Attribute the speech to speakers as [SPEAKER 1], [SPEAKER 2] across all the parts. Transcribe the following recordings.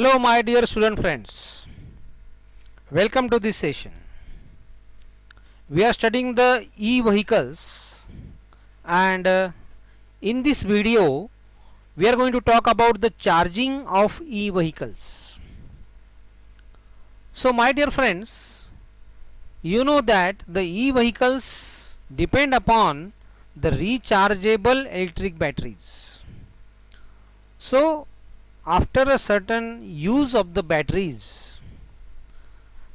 [SPEAKER 1] Hello my dear student friends, welcome to this session. We are studying the e-vehicles and in this video we are going to talk about the charging of e-vehicles. So my dear friends, you know that the e-vehicles depend upon the rechargeable electric batteries. So after a certain use of the batteries,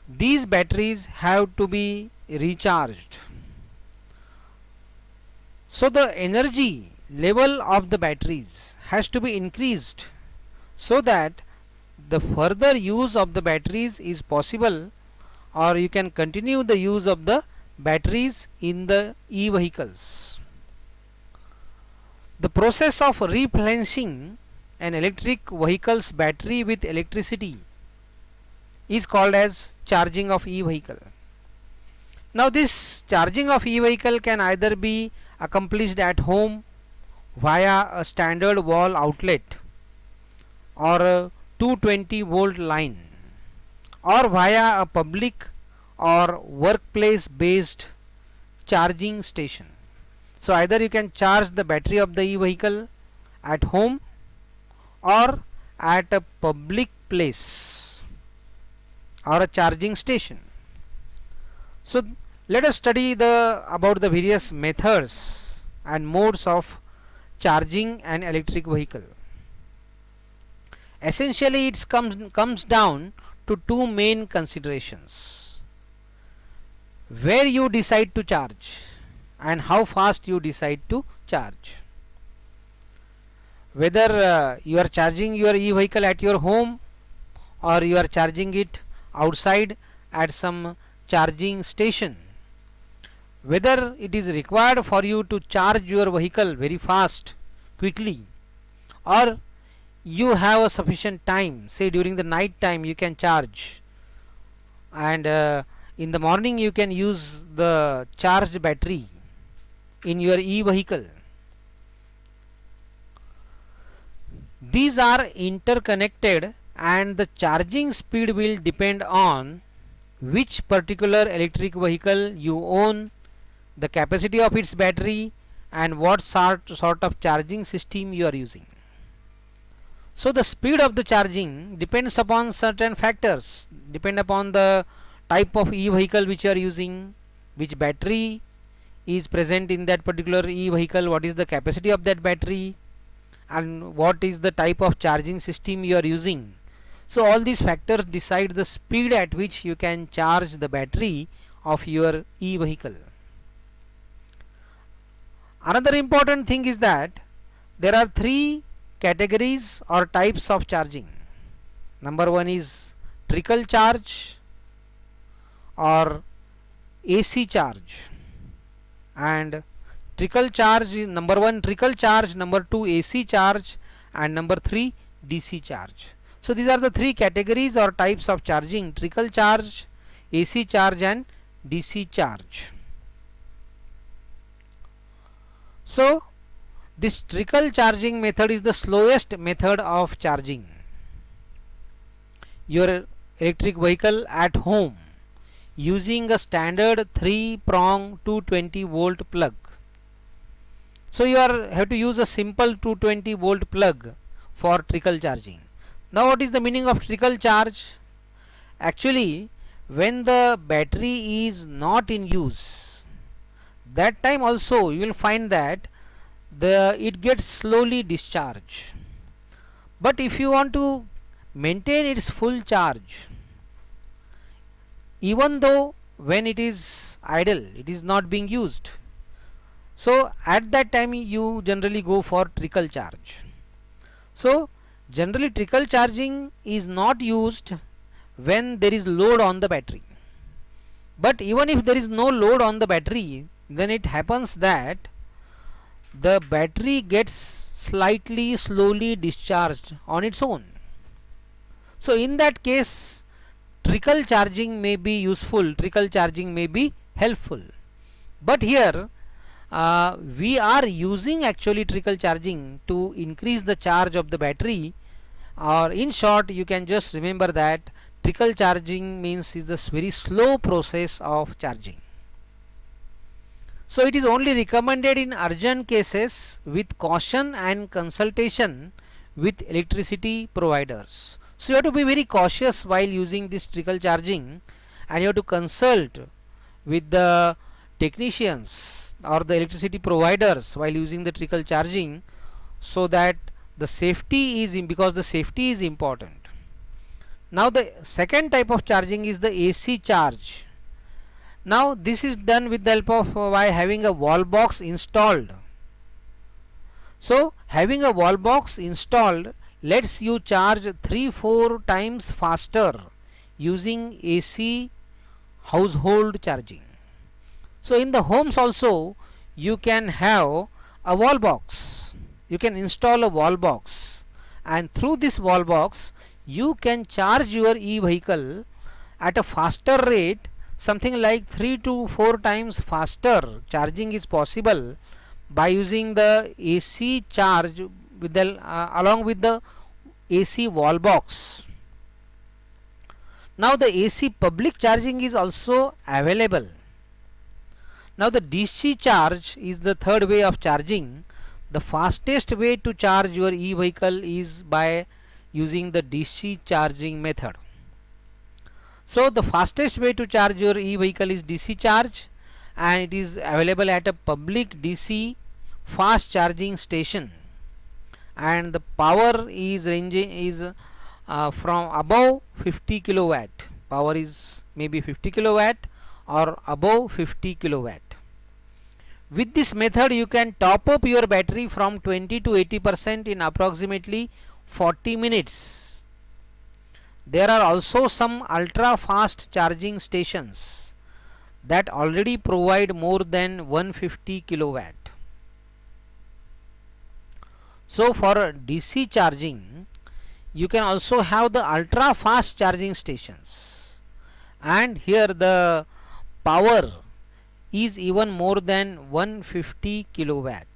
[SPEAKER 1] these batteries have to be recharged. So the energy level of the batteries has to be increased so that the further use of the batteries is possible, or you can continue the use of the batteries in the e-vehicles. The process of replenishing an electric vehicle's battery with electricity is called as charging of e-vehicle. Now this charging of e-vehicle can either be accomplished at home via a standard wall outlet or a 220 volt line, or via a public or workplace based charging station. So either you can charge the battery of the e-vehicle at home or at a public place or a charging station. So let us study about the various methods and modes of charging an electric vehicle. Essentially it comes down to two main considerations: where you decide to charge and how fast you decide to charge. Whether you are charging your e-vehicle at your home or you are charging it outside at some charging station, whether it is required for you to charge your vehicle very fast, quickly, or you have a sufficient time, say during the night time you can charge, and in the morning you can use the charged battery in your e-vehicle. These are interconnected and the charging speed will depend on which particular electric vehicle you own, the capacity of its battery, and what sort of charging system you are using. So the speed of the charging depends upon certain factors, depend upon the type of e-vehicle which you are using, which battery is present in that particular e-vehicle, what is the capacity of that battery, and what is the type of charging system you are using. So all these factors decide the speed at which you can charge the battery of your e-vehicle. Another important thing is that there are three categories or types of charging. Number one is trickle charge or AC charge, and trickle charge is number one trickle charge, number two AC charge, and number three DC charge. So these are the three categories or types of charging: trickle charge, AC charge, and DC charge. So this trickle charging method is the slowest method of charging your electric vehicle at home using a standard 3-prong 220 volt plug. So you have to use a simple 220 volt plug for trickle charging. Now what is the meaning of trickle charge? Actually, when the battery is not in use, that time also you will find that it gets slowly discharged. But if you want to maintain its full charge, even though when it is idle, it is not being used, so at that time you generally go for trickle charge. So generally trickle charging is not used when there is load on the battery. But even if there is no load on the battery, then it happens that the battery gets slightly slowly discharged on its own. So in that case trickle charging may be useful, trickle charging may be helpful. But here we are using actually trickle charging to increase the charge of the battery or in short you can just remember that trickle charging means is the very slow process of charging. So it is only recommended in urgent cases with caution and consultation with electricity providers. So you have to be very cautious while using this trickle charging, and you have to consult with the technicians or the electricity providers while using the trickle charging, so that the safety is because the safety is important. Now the second type of charging is the AC charge. Now this is done with the help of by having a wall box installed. So having a wall box installed lets you charge 3-4 times faster using AC household charging. So in the homes also you can have a wall box. You can install a wall box, and through this wall box you can charge your e-vehicle at a faster rate. Something like 3 to 4 times faster charging is possible by using the AC charge with the along with the AC wall box. Now the AC public charging is also available. Now the DC charge is the third way of charging. The fastest way to charge your e-vehicle is by using the DC charging method. So the fastest way to charge your e-vehicle is DC charge, and it is available at a public DC fast charging station, and the power is ranging is from above 50 kilowatt. Power is maybe 50 kilowatt or above 50 kilowatt. With this method you can top up your battery from 20 to 80% in approximately 40 minutes. There are also some ultra fast charging stations that already provide more than 150 kilowatt. So for DC charging you can also have the ultra fast charging stations, and here the power is even more than 150 kilowatt.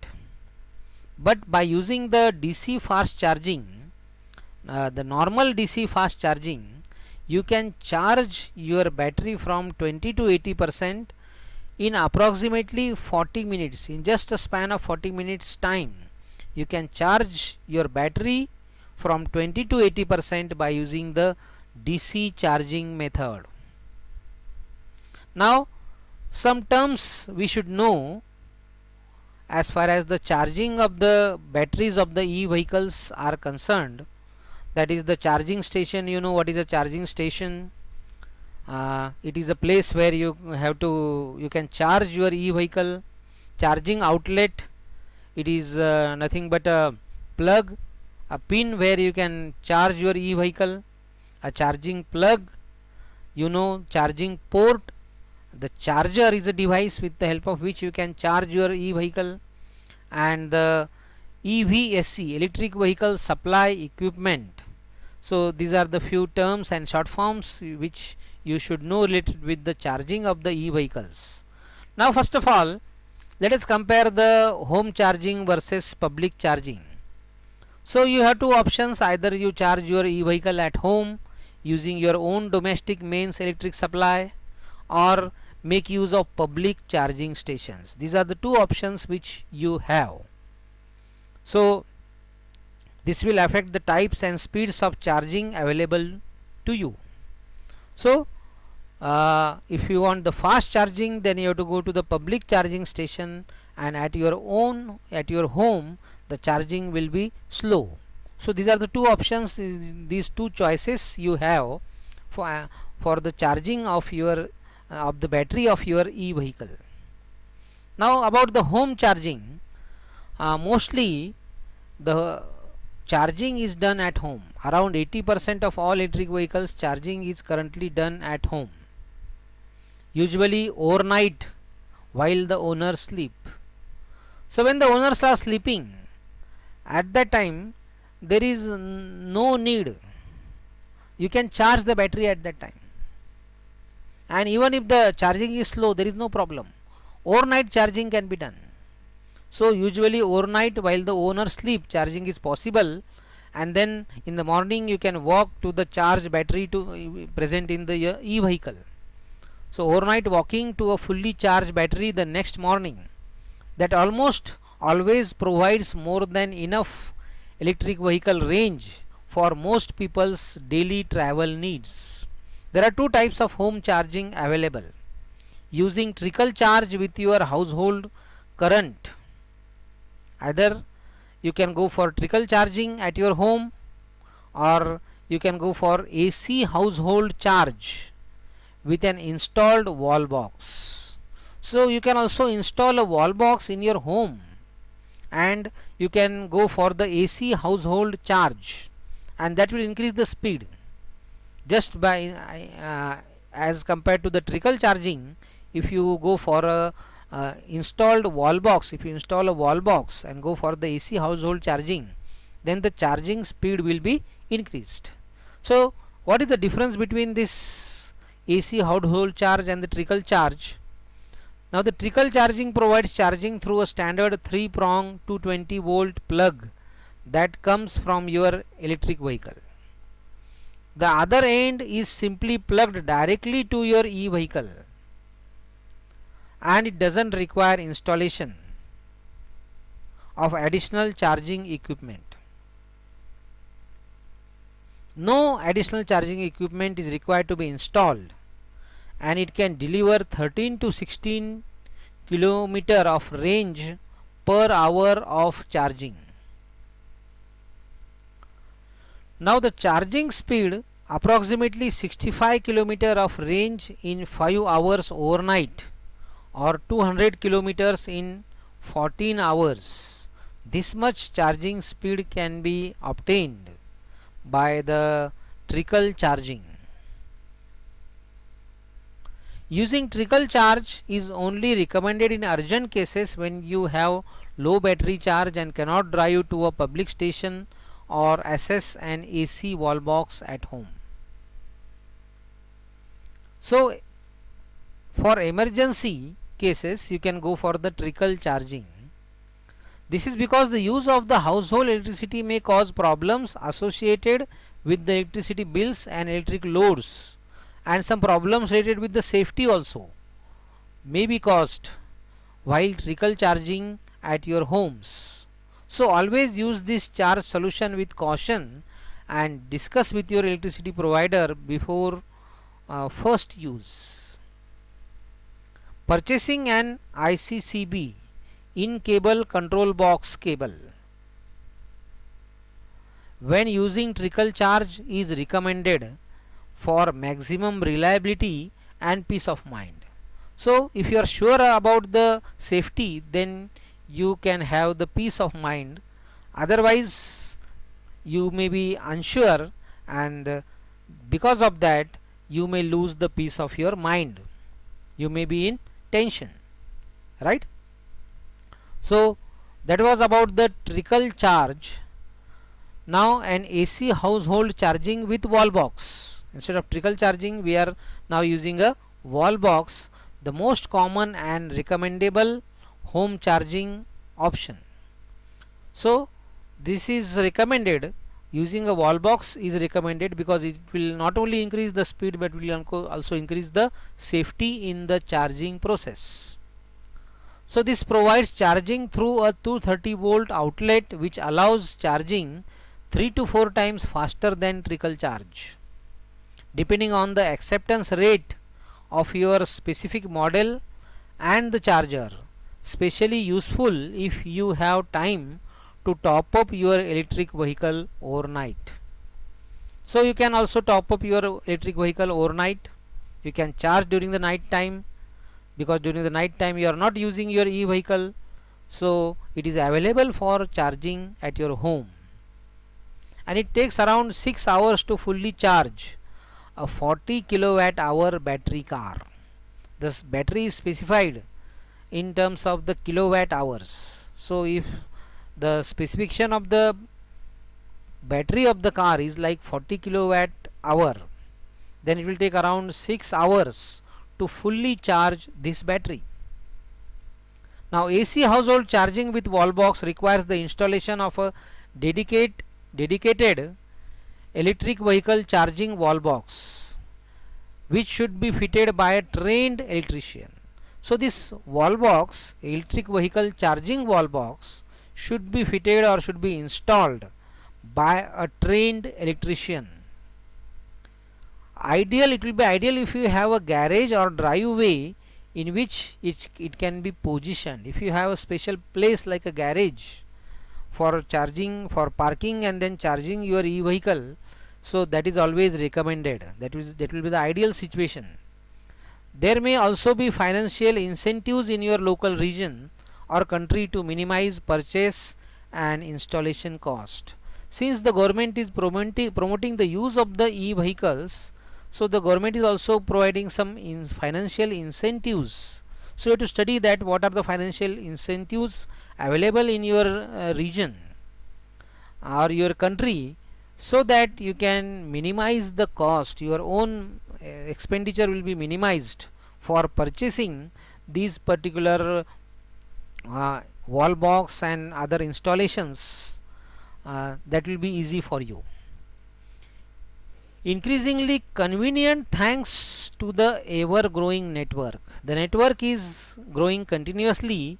[SPEAKER 1] But by using the DC fast charging, the normal DC fast charging, you can charge your battery from 20 to 80% in approximately 40 minutes. In just a span of 40 minutes time you can charge your battery from 20 to 80% by using the DC charging method. Now some terms we should know as far as the charging of the batteries of the e-vehicles are concerned. That is the charging station. You know what is a charging station? It is a place where you can charge your e-vehicle. Charging outlet, it is nothing but a plug, a pin where you can charge your e-vehicle. A charging plug, charging port. The charger is a device with the help of which you can charge your e-vehicle, and the EVSE, electric vehicle supply equipment. So these are the few terms and short forms which you should know related with the charging of the e-vehicles. Now first of all, let us compare the home charging versus public charging. So you have two options: either you charge your e-vehicle at home using your own domestic mains electric supply, or make use of public charging stations. These are the two options which you have. So this will affect the types and speeds of charging available to you. So if you want the fast charging, then you have to go to the public charging station, and at your home the charging will be slow. So these are the two options, these two choices you have for the charging of your of the battery of your e-vehicle. Now about the home charging, mostly the charging is done at home. Around 80% of all electric vehicles charging is currently done at home, usually overnight while the owners sleep. So when the owners are sleeping, at that time there is no need, you can charge the battery at that time, and even if the charging is slow, there is no problem. Overnight charging can be done. So usually overnight while the owner sleep, charging is possible, and then in the morning you can walk to the charged battery to present in the e-vehicle. So overnight walking to a fully charged battery the next morning, that almost always provides more than enough electric vehicle range for most people's daily travel needs. There are two types of home charging available: using trickle charge with your household current. Either you can go for trickle charging at your home, or you can go for AC household charge with an installed wall box. So you can also install a wall box in your home, and you can go for the AC household charge, and that will increase the speed just by as compared to the trickle charging. If you go for a installed wall box, if you install a wall box and go for the AC household charging, then the charging speed will be increased. So what is the difference between this AC household charge and the trickle charge? Now the trickle charging provides charging through a standard 3-prong 220 volt plug that comes from your electric vehicle. The other end is simply plugged directly to your e-vehicle, and it doesn't require installation of additional charging equipment. No additional charging equipment is required to be installed, and it can deliver 13 to 16 kilometer of range per hour of charging. Now the charging speed, approximately 65 kilometer of range in 5 hours overnight, or 200 kilometers in 14 hours. This much charging speed can be obtained by the trickle charging. Using trickle charge is only recommended in urgent cases when you have low battery charge and cannot drive to a public station or access an AC wall box at home. So for emergency cases you can go for the trickle charging. This is because the use of the household electricity may cause problems associated with the electricity bills and electric loads, and some problems related with the safety also may be caused while trickle charging at your homes. So always use this charge solution with caution and discuss with your electricity provider before first use. Purchasing an ICCB in cable control box cable when using trickle charge is recommended for maximum reliability and peace of mind. So if you are sure about the safety, then you can have the peace of mind. Otherwise you may be unsure, and because of that you may lose the peace of your mind. You may be in tension, right? So that was about the trickle charge. Now an AC household charging with wall box. Instead of trickle charging, we are now using a wall box, the most common and recommendable home charging option. So this is recommended. Using a wall box is recommended because it will not only increase the speed but will also increase the safety in the charging process. So this provides charging through a 230 volt outlet, which allows charging 3 to 4 times faster than trickle charge, depending on the acceptance rate of your specific model and the charger. Especially useful if you have time to top up your electric vehicle overnight. So you can also top up your electric vehicle overnight. You can charge during the night time, because during the night time you are not using your e-vehicle, so it is available for charging at your home. And it takes around 6 hours to fully charge a 40 kilowatt hour battery car. This battery is specified in terms of the kilowatt hours. So if the specification of the battery of the car is like 40 kilowatt hour, then it will take around 6 hours to fully charge this battery. Now AC household charging with wall box requires the installation of a dedicated dedicated electric vehicle charging wall box which should be fitted by a trained electrician. So this wall box, electric vehicle charging wall box, should be fitted or should be installed by a trained electrician. It will be ideal if you have a garage or driveway in which it can be positioned. If you have a special place like a garage for charging, for parking and then charging your e-vehicle, so that is always recommended. That will be the ideal situation. There may also be financial incentives in your local region or country to minimize purchase and installation cost. Since the government is promoting the use of the e-vehicles, so the government is also providing some financial incentives. So you have to study that what are the financial incentives available in your region or your country, so that you can minimize the cost. Your own expenditure will be minimized for purchasing these particular wall box and other installations. That will be easy for you. Increasingly convenient thanks to the ever growing network. The network is growing continuously,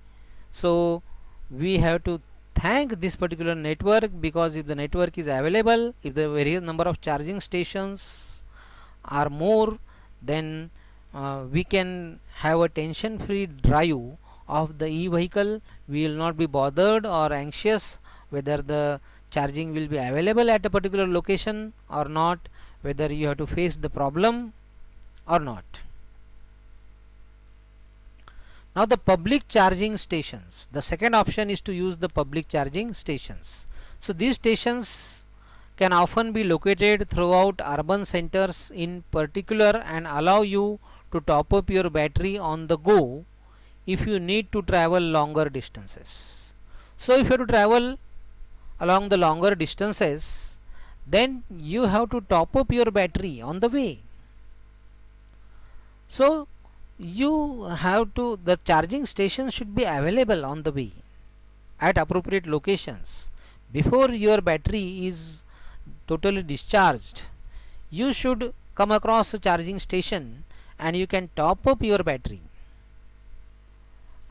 [SPEAKER 1] so we have to thank this particular network, because if the network is available, if the various number of charging stations are more, then we can have a tension free drive of the e-vehicle. We will not be bothered or anxious whether the charging will be available at a particular location or not, whether you have to face the problem or not. Now the public charging stations. The second option is to use the public charging stations. So these stations can often be located throughout urban centers in particular and allow you to top up your battery on the go if you need to travel longer distances. So if you have to travel along the longer distances, then you have to top up your battery on the way. So you have to, the charging station should be available on the way at appropriate locations. Before your battery is totally discharged, you should come across a charging station and you can top up your battery,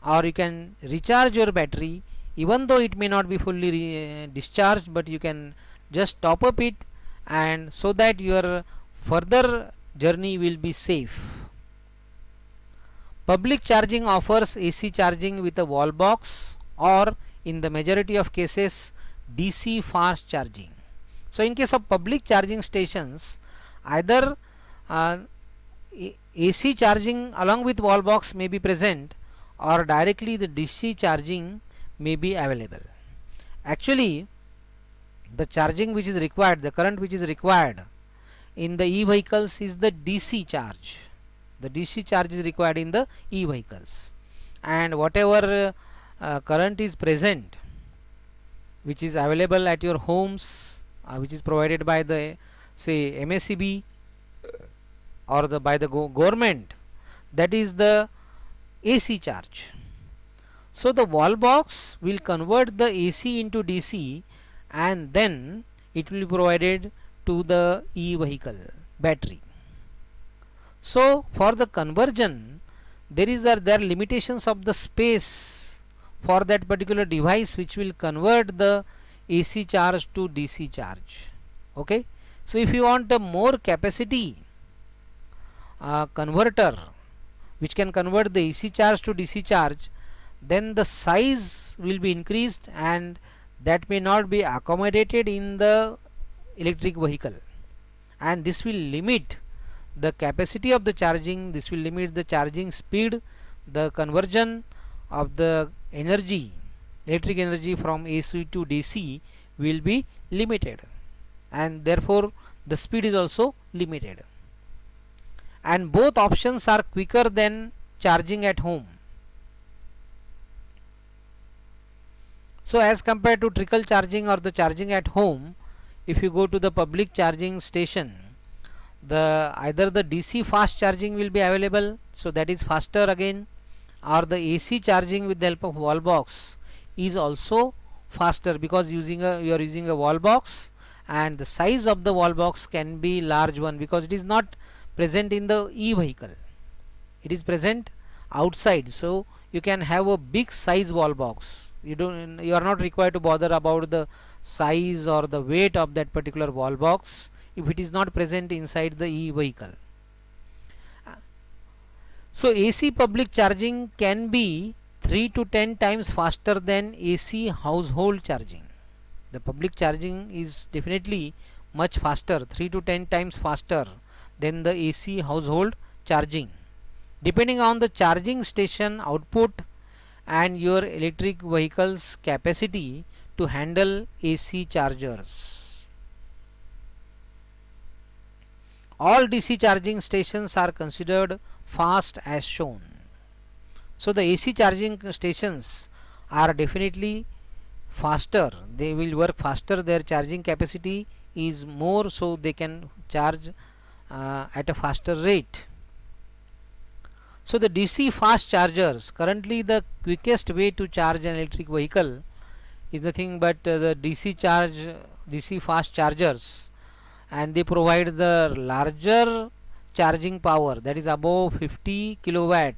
[SPEAKER 1] or you can recharge your battery even though it may not be fully discharged, but you can just top up it, and so that your further journey will be safe. Public charging offers AC charging with a wall box, or in the majority of cases DC fast charging. So in case of public charging stations, either AC charging along with wall box may be present, or directly the DC charging may be available. Actually, the charging which is required, the current which is required in the e-vehicles is the DC charge. The DC charge is required in the e-vehicles, and whatever current is present, which is available at your homes, which is provided by the, say, MSEB or by the government, that is the AC charge. So the wall box will convert the AC into DC, and then it will be provided to the e-vehicle battery. So for the conversion, there are limitations of the space for that particular device which will convert the AC charge to DC charge. Okay, so if you want a more capacity converter which can convert the AC charge to DC charge, then the size will be increased, and that may not be accommodated in the electric vehicle, and this will limit the capacity of the charging, this will limit the charging speed, the conversion of the energy, electric energy from AC to DC will be limited, and therefore the speed is also limited. And both options are quicker than charging at home. So as compared to trickle charging or the charging at home, if you go to the public charging station, either the DC fast charging will be available, so that is faster again, or the AC charging with the help of wall box is also faster, because you are using a wall box, and the size of the wall box can be large one because it is not present in the e-vehicle, it is present outside. So you can have a big size wall box. You are not required to bother about the size or the weight of that particular wall box if it is not present inside the e-vehicle. So AC public charging can be 3 to 10 times faster than AC household charging. The public charging is definitely much faster, 3 to 10 times faster than the AC household charging, depending on the charging station output and your electric vehicle's capacity to handle AC chargers. All DC charging stations are considered fast as shown. So the AC charging stations are definitely faster, they will work faster, their charging capacity is more, so they can charge at a faster rate. So the DC fast chargers, currently the quickest way to charge an electric vehicle is nothing but the DC fast chargers, and they provide the larger charging power, that is above 50 kilowatt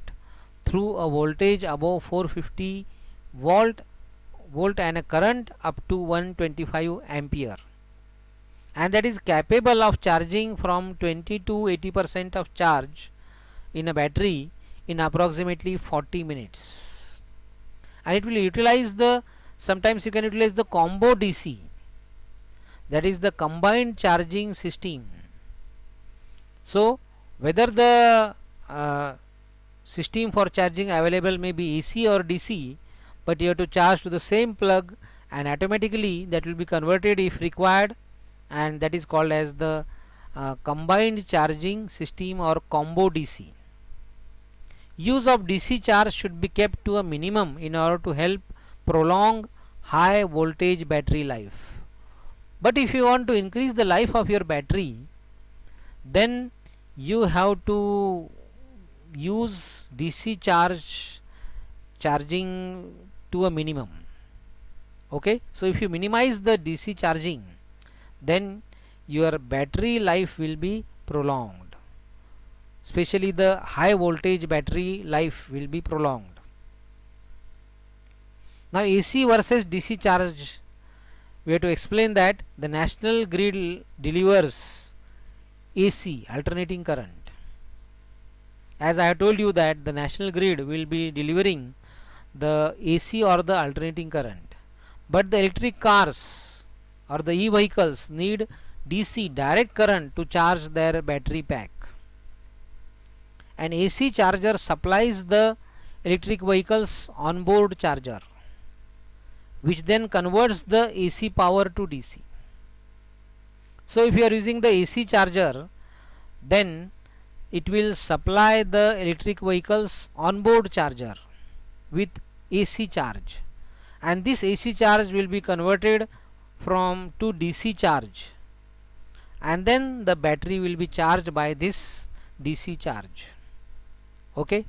[SPEAKER 1] through a voltage above 450 volt and a current up to 125 ampere, and that is capable of charging from 20 to 80% of charge in a battery in approximately 40 minutes. And it will utilize the, sometimes you can utilize the combo DC, that is the combined charging system. So whether the system for charging available may be AC or DC, but you have to charge to the same plug, and automatically that will be converted if required, and that is called as the combined charging system or combo DC. Use of DC charge should be kept to a minimum in order to help prolong high voltage battery life. But if you want to increase the life of your battery, then you have to use DC charging to a minimum. Okay, so if you minimize the DC charging, then your battery life will be prolonged, especially the high voltage battery life will be prolonged. Now AC versus DC charge, we have to explain that the national grid delivers AC, alternating current. As I have told you that the national grid will be delivering the AC or the alternating current, but the electric cars or the e-vehicles need DC, direct current, to charge their battery pack. An AC charger supplies the electric vehicle's onboard charger, which then converts the AC power to DC. So if you are using the AC charger, then it will supply the electric vehicle's onboard charger with AC charge, and this AC charge will be converted from to DC charge, and then the battery will be charged by this DC charge. Okay.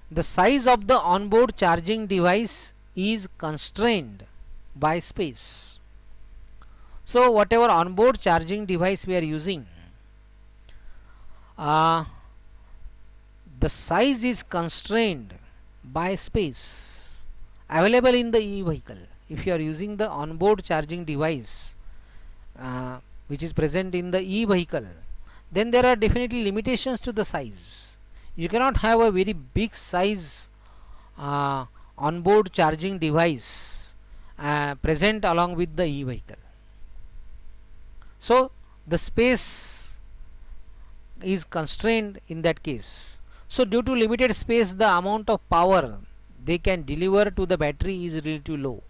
[SPEAKER 1] The size of the onboard charging device is constrained by space. So whatever onboard charging device we are using, the size is constrained by space available in the e-vehicle. If you are using the onboard charging device which is present in the e-vehicle, then there are definitely limitations to the size. You cannot have a very big size onboard charging device present along with the e-vehicle. So the space is constrained in that case. So due to limited space, the amount of power they can deliver to the battery is relatively low.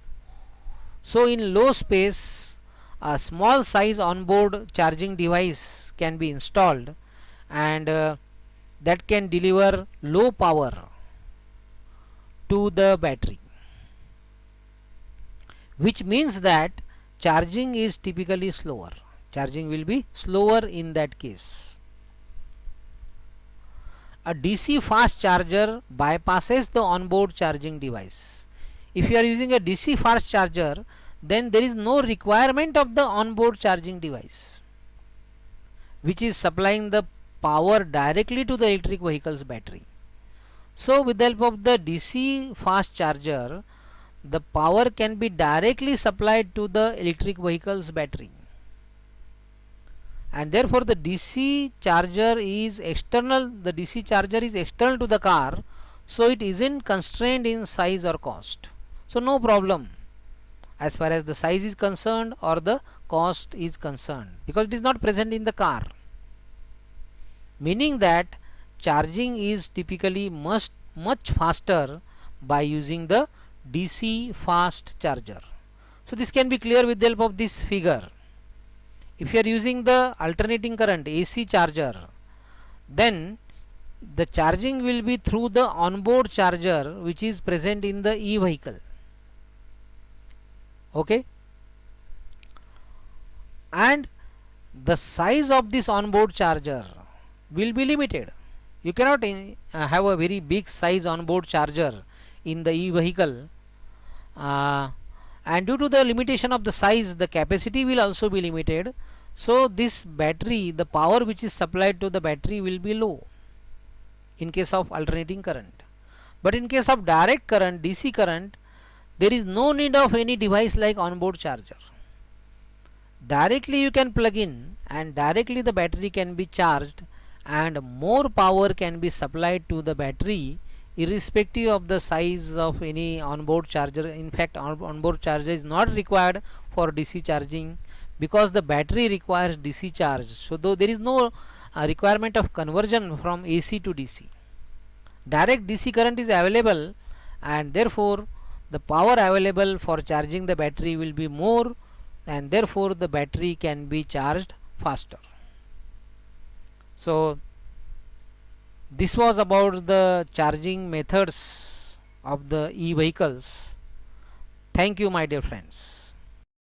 [SPEAKER 1] So in low space, a small size onboard charging device can be installed, and that can deliver low power to the battery, which means that charging is typically slower. Charging will be slower in that case. A DC fast charger bypasses the onboard charging device. If you are using a DC fast charger, then there is no requirement of the onboard charging device which is supplying the power directly to the electric vehicle's battery. So with the help of the DC fast charger, the power can be directly supplied to the electric vehicle's battery, and therefore the DC charger is external, to the car, so it isn't constrained in size or cost. So no problem as far as the size is concerned or the cost is concerned, because it is not present in the car, meaning that charging is typically much faster by using the DC fast charger. So this can be clear with the help of this figure. If you are using the alternating current AC charger, then the charging will be through the onboard charger which is present in the e-vehicle. Okay, and the size of this onboard charger will be limited. You cannot have a very big size onboard charger in the e-vehicle, and due to the limitation of the size, the capacity will also be limited. So this battery, the power which is supplied to the battery will be low in case of alternating current. But in case of direct current, DC current, there is no need of any device like onboard charger. Directly you can plug in and directly the battery can be charged, and more power can be supplied to the battery irrespective of the size of any onboard charger. In fact, onboard charger is not required for DC charging because the battery requires DC charge. So though there is no requirement of conversion from AC to DC, direct DC current is available, and therefore the power available for charging the battery will be more, and therefore the battery can be charged faster. So this was about the charging methods of the e-vehicles. Thank you, my dear friends.